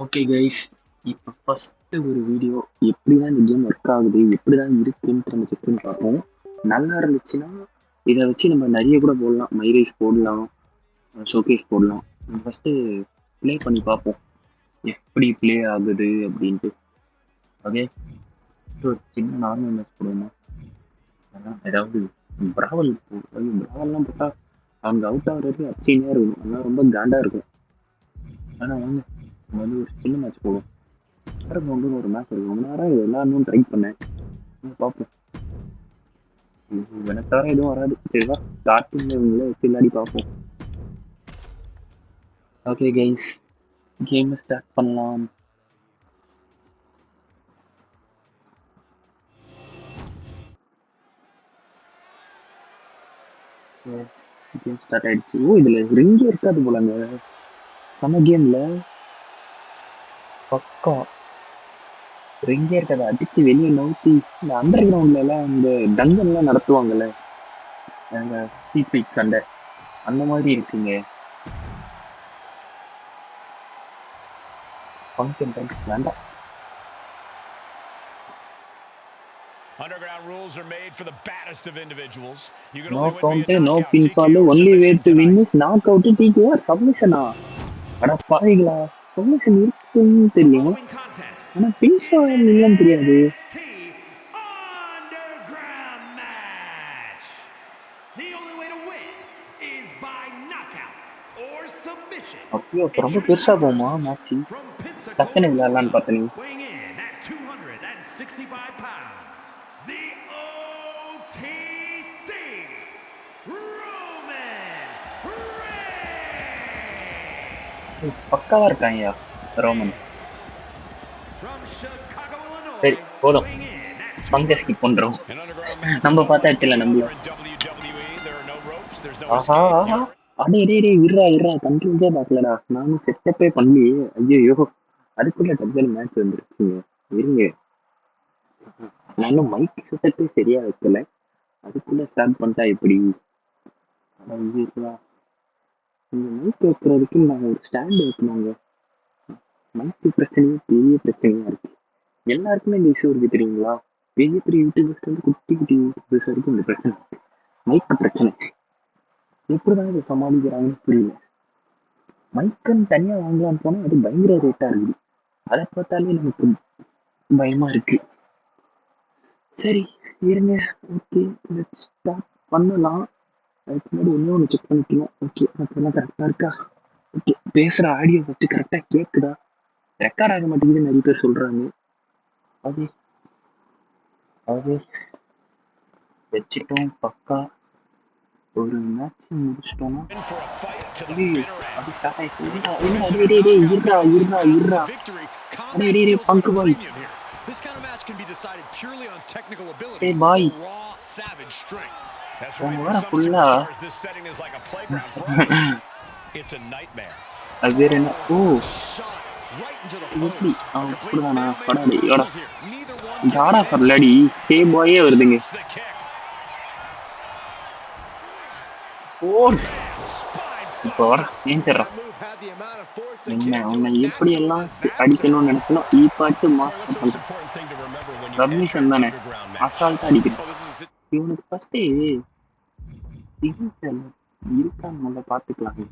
Okay guys, இப்போ first ஒரு video எப்படி தான் இந்த கேம் ஒர்க் ஆகுது, எப்படி தான் இருக்குன்ட்டு நம்ம செக் பண்ணி பார்ப்போம். நல்லா இருந்துச்சுன்னா இதை வச்சு நம்ம நிறைய கூட போடலாம், மைரேஸ் போடலாம், ஷோகேஸ் போடலாம். நம்ம ஃபஸ்ட்டு ப்ளே பண்ணி பார்ப்போம் எப்படி ப்ளே ஆகுது அப்படின்ட்டு. ஓகே, ஒரு சின்ன நார்மல் மேட்ச் போடுவோமா? ஏதாவது பிராவல் பிராவல்லாம் போட்டால் அவங்க அவுட் ஆகுறது அப்சீனாக இருக்கும், அதெல்லாம் ரொம்ப காண்டாக இருக்கும். ஆனால் வாங்க நம்ம வந்து ஒரு சின்ன மேட்ச் போடுவோம். ஒரு மேட்ச் இருக்கு, ரொம்ப நேரம் எல்லாரும் ட்ரை பண்ணேன், பார்ப்போம். எனக்கு தவிர எதுவும் வராது. சரிவா, ஸ்டார்டிங்ல இவங்களே வச்சு விளையாடி பார்ப்போம். ஓகே கைஸ், கேம் ஸ்டார்ட் பண்ணலாம். கேம் ஸ்டார்ட் ஆயிடுச்சு. ஓ, இதுல ரிங்கே இருக்காது போலங்க நம்ம கேம்ல. பக்கா ரிங்கே இருக்காது, அடிச்சு வெளியே நவுத்தி இந்த அண்டர் கிரவுண்ட்ல எல்லாம் இந்த டங்கன் எல்லாம் நடத்துவாங்கல்ல, அந்த ஸ்ட்ரீட் சண்டை அந்த மாதிரி இருக்குங்க. ஃபங்க்ஷன் டைம்ஸ் வேண்டாம். Underground rules are made for the baddest of individuals. You can No only win count, via no knockout, pinfall, TKO, or only way submission to win tonight. is knockout, TKO, submission. அட பாவிகளா, submission இருக்குன்னு தெரியும், ஆனா பின்ஃபால் இல்லைன்னு தெரியாது. அப்போ ரொம்ப பெருசா போமா மேட்ச், டக்குன்னு விளையாடலான்னு பார்த்தேன். பக்காவா இருக்காங்கயா ரோமன். சரி போதும், பங்க ஸ்கிப் பண்றோம், நம்ம பார்த்தாச்சுல நம்மள. ஆஹா ஆஹா, அடே டே டே இருறா இருறா, கண்ட்ரோல்ஸே பார்க்கலடா, நானும் செட்டப்பே பண்ணி. ஐயோ, அதுக்குள்ள டக்குனு மேட்ச் வந்துருச்சுங்க. இருங்க, நானும் மைக் செட்டப்பே சரியா வைக்கல, அதுக்குள்ள ஸ்டார்ட் பண்ணிட்டா எப்படி? இந்த மைக் வைக்கிறதுக்கு நாங்கள் ஒரு ஸ்டாண்ட் வைக்கணுங்க. மைக்கு பிரச்சனையும் பெரிய பிரச்சனையா இருக்கு, எல்லாருக்குமே இந்த இஷ்யூ இருக்கு தெரியுங்களா? பெரிய பெரிய யூடியூபர்ஸ் வந்து குட்டி குட்டி யூடியூபர்ஸ் இருக்கு இந்த பிரச்சனை, மைக் பிரச்சனை. எப்படிதான் இதை சமாளிக்கிறாங்கன்னு புரியல. மைக்குன்னு தனியா வாங்கலான்னு போனா அது பயங்கர ரேட்டா இருக்குது, அதை பார்த்தாலே நமக்கு பயமா இருக்கு. சரி இருங்க, ஓகே லெட்ஸ் ஸ்டார்ட் பண்ணலாம். அதுக்கு முன்னாடி ஒன்று செக் பண்ணிக்கணும். ஓகே, அதெல்லாம் கரெக்டாக இருக்கா? ஓகே, பேசுகிற ஆடியோ ஃபஸ்ட்டு கரெக்டாக கேட்குதா? ரெக்கார்ட் ஆக மாட்டேங்குது நிறைய பேர் சொல்கிறாங்க. அது அது வச்சுட்டோம், பக்கா ஒரு மேட்ச் முடிச்சிட்டோம்னா அது ஸ்டார்ட் ஆயிடுச்சு. இருடா இருடா இருடா, அடே டே டே பங்கு பாய், ஏ பாய் உங்க வேற ஃபுல்லா அது பேர் என்ன? ஓ எப்படி அப்படிதானா? படாடி யோடா ஜாடா பரலாடி ஹே பாயே வருதுங்க. ஓ இப்போ வர ஏஞ்சிடறா, என்ன உன்னை எப்படி எல்லாம் அடிக்கணும்னு நினைச்சனோ ஈப்பாச்சு மாஸ்டர் சப்மிஷன் தானே, அசால்ட்டா அடிக்கிறேன். இவனுக்கு ஃபர்ஸ்டே சிக்னேச்சர் இருக்கான்னு நல்லா பார்த்துக்கலாங்க,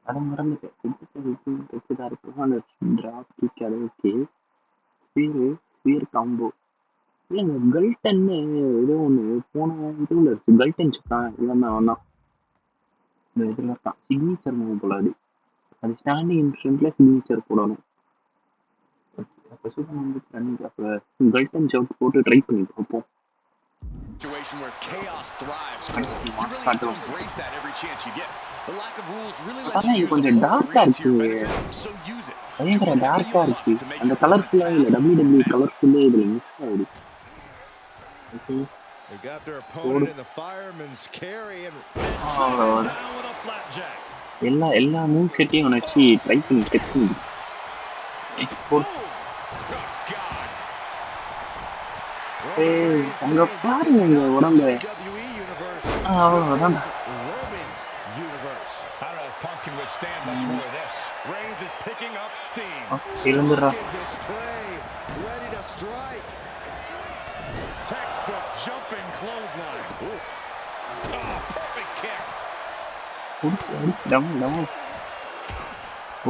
அதை மறந்துட்டேன். வச்சுதான் இருக்கும் அந்த டிராப் கிக், அது ஓகே. ஸ்பீர் காம்போ இல்லைங்க, கல்டன்னு ஏதோ ஒன்று போன இதுல இருக்கு, கல்டன் சுட்டான் இவன் தான் அவனா இந்த இதில் இருக்கான். சிக்னேச்சர் மூவ் போல அது ஸ்டாண்டிங் ஃப்ரண்ட்ல சிக்னேச்சர் போடணும். அப்போ சூப்பர் வந்துச்சு ரன்னிங். அப்போ கல்டன் ஜவுட் போட்டு ட்ரை பண்ணி பார்ப்போம். ஆனால் இது கொஞ்சம் டார்க்கா இருக்கு, பயங்கர டார்க்கா இருக்கு. அந்த கலர்ஃபுல்லா இல்லை, டபிள்யூ கலர்ஃபுல்லே இதுல மிஸ் ஆகுது. எல்லா மூவ் செட்டையும் வச்சு ட்ரை பண்ணி செக் பண்ணி அங்க பாருங்க இந்த உடம்ப. அவ்வளவுதான், withstand much more of this. Reigns is picking up steam. எழுந்துடுறா. Stuck in this prey, ready to strike. Textbook jumping clothesline. Ooh. Oh, perfect kick.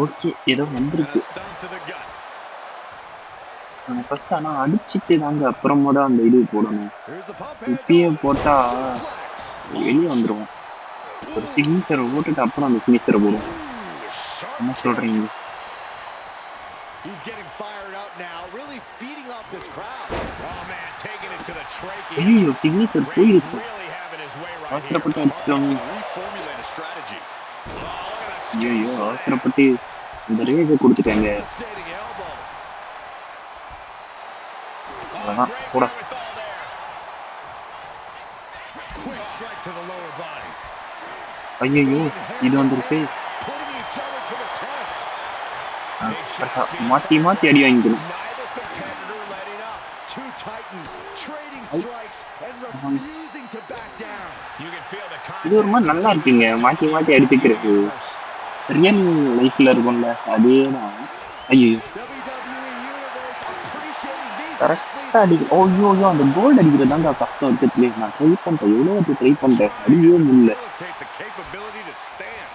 Okay ஏதோ And வந்திருக்கு. a stomp to the gut. First ஆனா அடிச்சுட்டு தாங்க அப்புறமா தான் அந்த இது போடணும். Here's the pump இப்பயே handle. போட்டா Suplex. வெளியே வந்துடும். ஒரு சிக்னேச்சரை போட்டுட்டு அப்புறம் அந்த ஃபினிஷரை போடும். Sharp என்ன kick. சொல்றீங்க? He's getting fired up now, really feeding off this crowd. Oh man, taking it to the trachea. ஐயோ சிக்னேச்சர் Reigns போயிடுச்சு. really having his way right here. அவசரப்பட்டு அடிச்சிட்டோம். Reformulate a strategy. Oh, look at that skill ஐயோ slam. அவசரப்பட்டு இந்த ரேஜை கொடுத்துட்டாங்க. Devastating elbow. Oh, அவ்வளோதான் great போட. wherewithal there. Quick strike to the lower body. ஐயோ இது வந்துருச்சு. Putting each other to the test. Big shots being மாற்றி fired மாற்றி right அடி now. வாங்கிக்கணும். Neither competitor letting up. Two titans trading strikes and refusing to back down. You can feel the இது ஒரு மாதிரி நல்லா contact. இருக்குங்க மாற்றி மாற்றி அடிச்சுக்கிறது. ரியல் லைஃப்ல இருக்கும்ல அதே தான். ஐயோ WWE Universe appreciating these கரெக்டாக athletes. அடிக்க. ஐயோ அந்த கோல்டு அடிக்கிறதாங்க கஷ்டம் இருக்கிறதுலே. நான் ட்ரை பண்ணிட்டேன் எவ்வளோ வாட்டி ட்ரை பண்ணிட்டேன் அடிக்கவே முடியல. Take the capability to stand.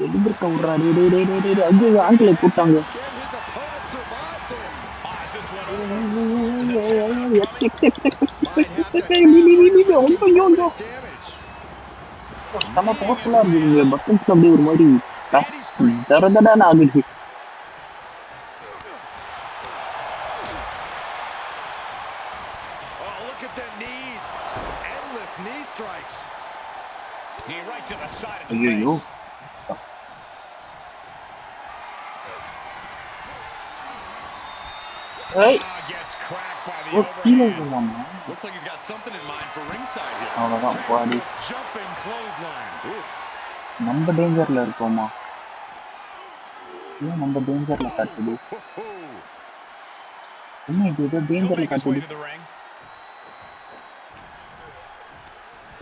எதிர்க்க விட்றாரு. ஐயோ ஆங்கில கூட்டாங்க. Can his opponent survive this? Oh, is this one over? Is it coming? Might have to tap, risking permanent damage. செம பவர்ஃபுல்லாக இருக்குதுங்க. பட்டன்ஸ்ல அப்படியே ஒரு மாதிரி தரதடான்னு ஆகுது. Oh, look at them knees. Just endless knee strikes. Knee right to the side of the ஐயோ face. Gets cracked by the கீழே overhand. போகலாமா? Looks like he's got something in mind for ringside here. அவ்வளோதான் பாடி. Jumping clothesline. Oof. நம்ம டேஞ்சர்ல இருக்கோமா? ஏன் நம்ம டேஞ்சர்ல காட்டுது? என்ன இது ஏதோ He'll டேஞ்சர்ல make his way காட்டுது. to the ring.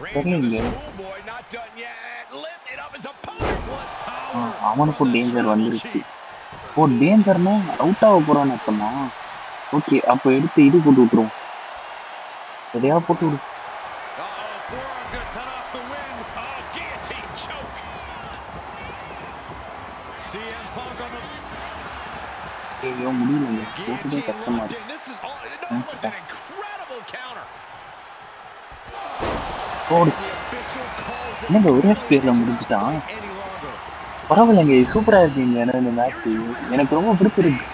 Reigns of the தெரியலையே. schoolboy not done yet. Lifted up his opponent. What power அவனுக்கும் from the டேஞ்சர் tribal வந்துருச்சு. chief. ஓ டேஞ்சர்னா அவுட் ஆக போறான்னு அர்த்தமா? ஓகே அப்போ எடுத்து இது போட்டு விட்டுருவோம். எதையா போட்டு விடு. Forearm gonna cut off the win. Oh, guillotine choke. CM Punk on the ஐயோ முடியலங்க. போட்டுதான் guillotine கஷ்டமா locked இருக்கு. in. This is all. No, it was an incredible counter. போடு. The official calls it என்னங்க ஒரே clearly ஸ்பீட்ல they cannot முடிஞ்சிட்டான். fight any longer. பரவாயில்லைங்க சூப்பரா இருக்கீங்க. இந்த மேட்ச் எனக்கு ரொம்ப பிடிச்சிருக்கு.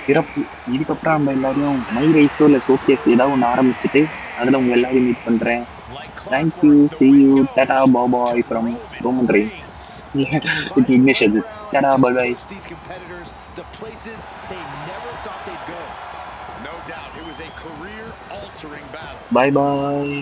சிறப்பு. இதுக்கப்புறம் நம்ம எல்லாரையும் மை ரைஸோ இல்லை ஷோகேஸ் ஏதாவது ஒன்று ஆரம்பிச்சுட்டு அதில் உங்க எல்லாரையும் மீட் பண்றேன். Like thank you clockwork, the see you ring Tata goes பாபாய் to from Roman Roman Reigns. Reigns. இது இங்கிலீஷ் அது. Rounds Tata just bye. push these competitors to places they never thought they'd go. No doubt it was a career-altering battle. Bye bye.